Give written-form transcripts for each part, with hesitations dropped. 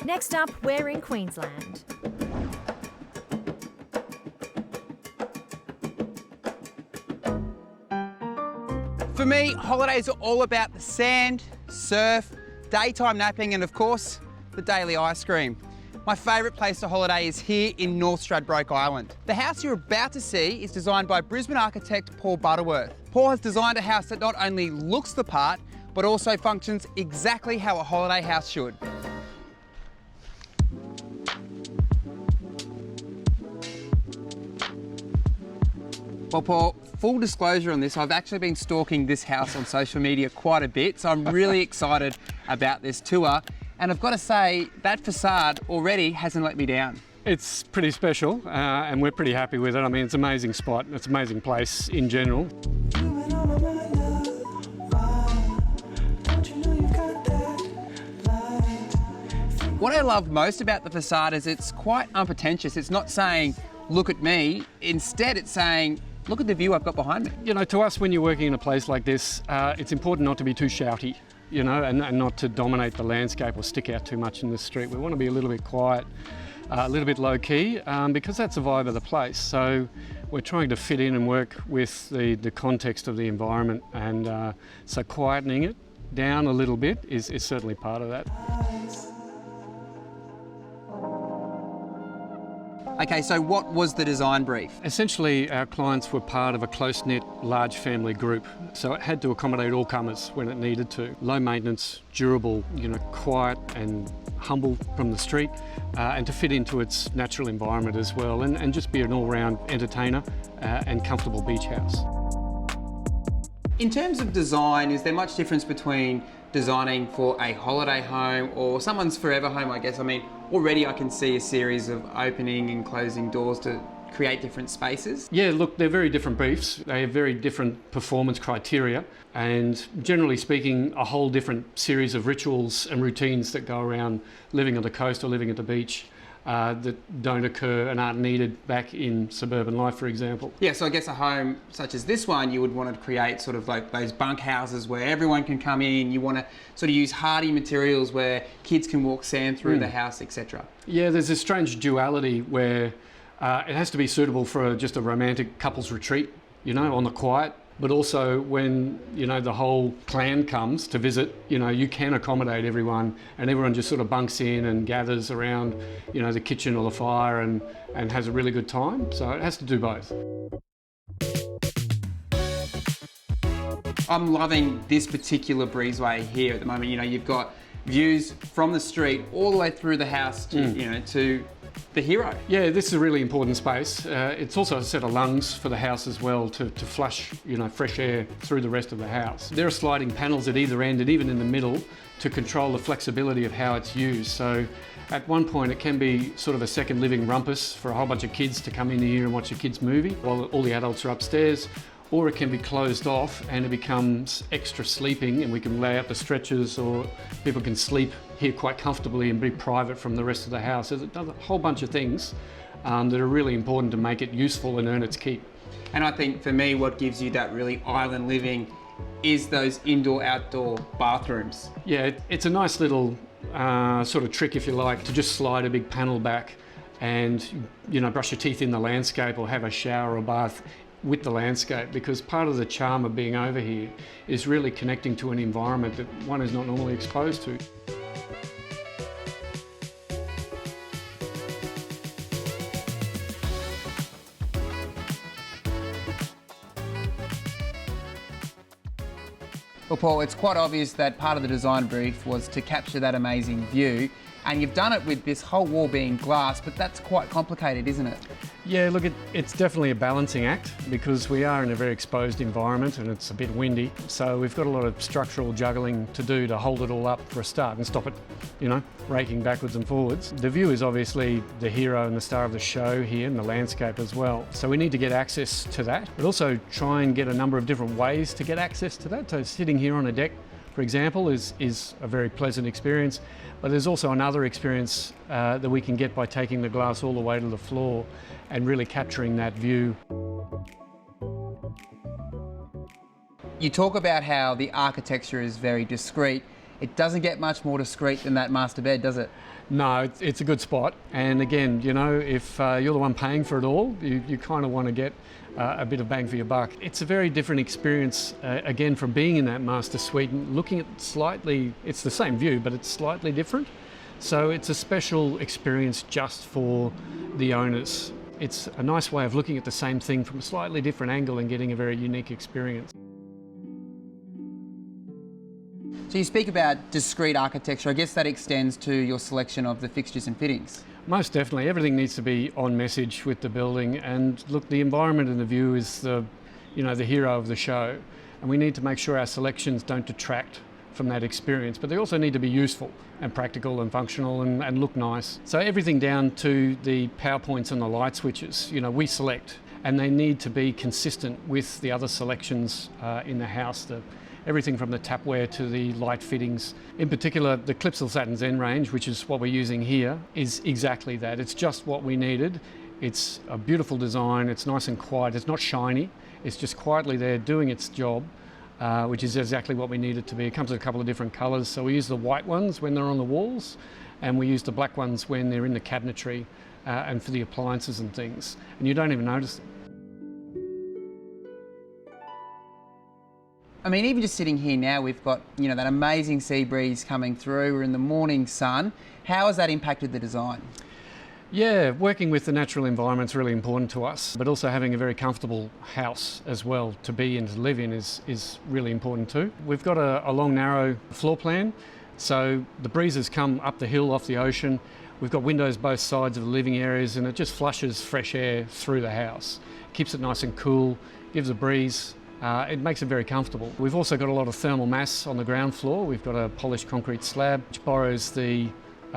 Next up, we're in Queensland. For me, holidays are all about the sand, surf, daytime napping and of course, the daily ice cream. My favourite place to holiday is here in North Stradbroke Island. The house you're about to see is designed by Brisbane architect Paul Butterworth. Paul has designed a house that not only looks the part, but also functions exactly how a holiday house should. Well, Paul, full disclosure on this, I've actually been stalking this house on social media quite a bit, so I'm really excited about this tour. And I've got to say, that facade already hasn't let me down. It's pretty special and we're pretty happy with it. I mean, it's an amazing spot, it's an amazing place in general. What I love most about the facade is it's quite unpretentious. It's not saying, look at me. Instead, it's saying, look at the view I've got behind me. You know, to us, when you're working in a place like this, it's important not to be too shouty, you know, and not to dominate the landscape or stick out too much in the street. We want to be a little bit quiet, a little bit low key, because that's the vibe of the place. So we're trying to fit in and work with the context of the environment, and so quietening it down a little bit is certainly part of that. Okay, so what was the design brief? Essentially, our clients were part of a close-knit, large family group, so it had to accommodate all comers when it needed to. Low maintenance, durable, you know, quiet and humble from the street, and to fit into its natural environment as well, and just be an all-round entertainer and comfortable beach house. In terms of design, is there much difference between designing for a holiday home or someone's forever home, I guess? I mean, already I can see a series of opening and closing doors to create different spaces. Yeah, look, they're very different briefs. They have very different performance criteria, and generally speaking, a whole different series of rituals and routines that go around living on the coast or living at the beach. That don't occur and aren't needed back in suburban life, for example. Yeah, so I guess a home such as this one, you would want to create sort of like those bunk houses where everyone can come in. You want to sort of use hardy materials where kids can walk sand through the house, etc. Yeah, there's this strange duality where it has to be suitable for just a romantic couples retreat, you know, on the quiet. But also when, you know, the whole clan comes to visit, you know, you can accommodate everyone and everyone just sort of bunks in and gathers around, you know, the kitchen or the fire and has a really good time. So it has to do both. I'm loving this particular breezeway here at the moment. You know, you've got views from the street all the way through the house to, you know, to the hero. Yeah, this is a really important space. It's also a set of lungs for the house as well to flush, you know, fresh air through the rest of the house. There are sliding panels at either end and even in the middle to control the flexibility of how it's used. So at one point it can be sort of a second living rumpus for a whole bunch of kids to come in here and watch a kids movie while all the adults are upstairs. Or it can be closed off and it becomes extra sleeping, and we can lay out the stretchers, or people can sleep here quite comfortably and be private from the rest of the house. It does a whole bunch of things that are really important to make it useful and earn its keep. And I think for me, what gives you that really island living is those indoor-outdoor bathrooms. Yeah, it's a nice little sort of trick, if you like, to just slide a big panel back and, you know, brush your teeth in the landscape or have a shower or bath with the landscape, because part of the charm of being over here is really connecting to an environment that one is not normally exposed to. Well, Paul, it's quite obvious that part of the design brief was to capture that amazing view, and you've done it with this whole wall being glass, but that's quite complicated, isn't it? Yeah, look, it's definitely a balancing act because we are in a very exposed environment and it's a bit windy. So we've got a lot of structural juggling to do to hold it all up for a start and stop it, you know, raking backwards and forwards. The view is obviously the hero and the star of the show here, and the landscape as well. So we need to get access to that, but also try and get a number of different ways to get access to that. So sitting here on a deck, for example, is a very pleasant experience, but there's also another experience that we can get by taking the glass all the way to the floor and really capturing that view. You talk about how the architecture is very discreet. it doesn't get much more discreet than that master bed, does it? No, it's a good spot. And again, you know, if you're the one paying for it all, you kind of want to get a bit of bang for your buck. It's a very different experience, again, from being in that master suite and looking at slightly, it's the same view, but it's slightly different. So it's a special experience just for the owners. It's a nice way of looking at the same thing from a slightly different angle and getting a very unique experience. So you speak about discreet architecture. I guess that extends to your selection of the fixtures and fittings. Most definitely. Everything needs to be on message with the building. And look, the environment and the view is the hero of the show. And we need to make sure our selections don't detract from that experience, but they also need to be useful and practical and functional and look nice. So everything down to the power points and the light switches, you know, we select, and they need to be consistent with the other selections in the house. Everything from the tapware to the light fittings. In particular, the Clipsal Satin Zen range, which is what we're using here, is exactly that. It's just what we needed. It's a beautiful design, it's nice and quiet, it's not shiny, it's just quietly there doing its job, which is exactly what we need it to be. It comes in a couple of different colours, so we use the white ones when they're on the walls, and we use the black ones when they're in the cabinetry and for the appliances and things, and you don't even notice them. I mean, even just sitting here now, we've got, you know, that amazing sea breeze coming through. We're in the morning sun. How has that impacted the design? Yeah, working with the natural environment is really important to us, but also having a very comfortable house as well to be and to live in is really important too. We've got a long, narrow floor plan, so the breezes come up the hill off the ocean. We've got windows both sides of the living areas, and it just flushes fresh air through the house. Keeps it nice and cool, gives a breeze. It makes it very comfortable. We've also got a lot of thermal mass on the ground floor. We've got a polished concrete slab which borrows the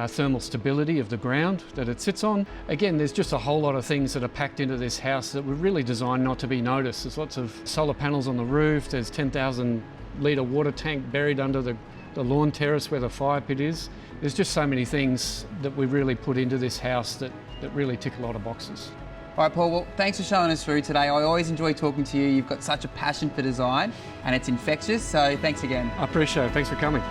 thermal stability of the ground that it sits on. Again, there's just a whole lot of things that are packed into this house that were really designed not to be noticed. There's lots of solar panels on the roof. There's 10,000 litre water tank buried under the lawn terrace where the fire pit is. There's just so many things that we really put into this house that really tick a lot of boxes. All right, Paul, well, thanks for showing us through today. I always enjoy talking to you. You've got such a passion for design and it's infectious, so thanks again. I appreciate it. Thanks for coming.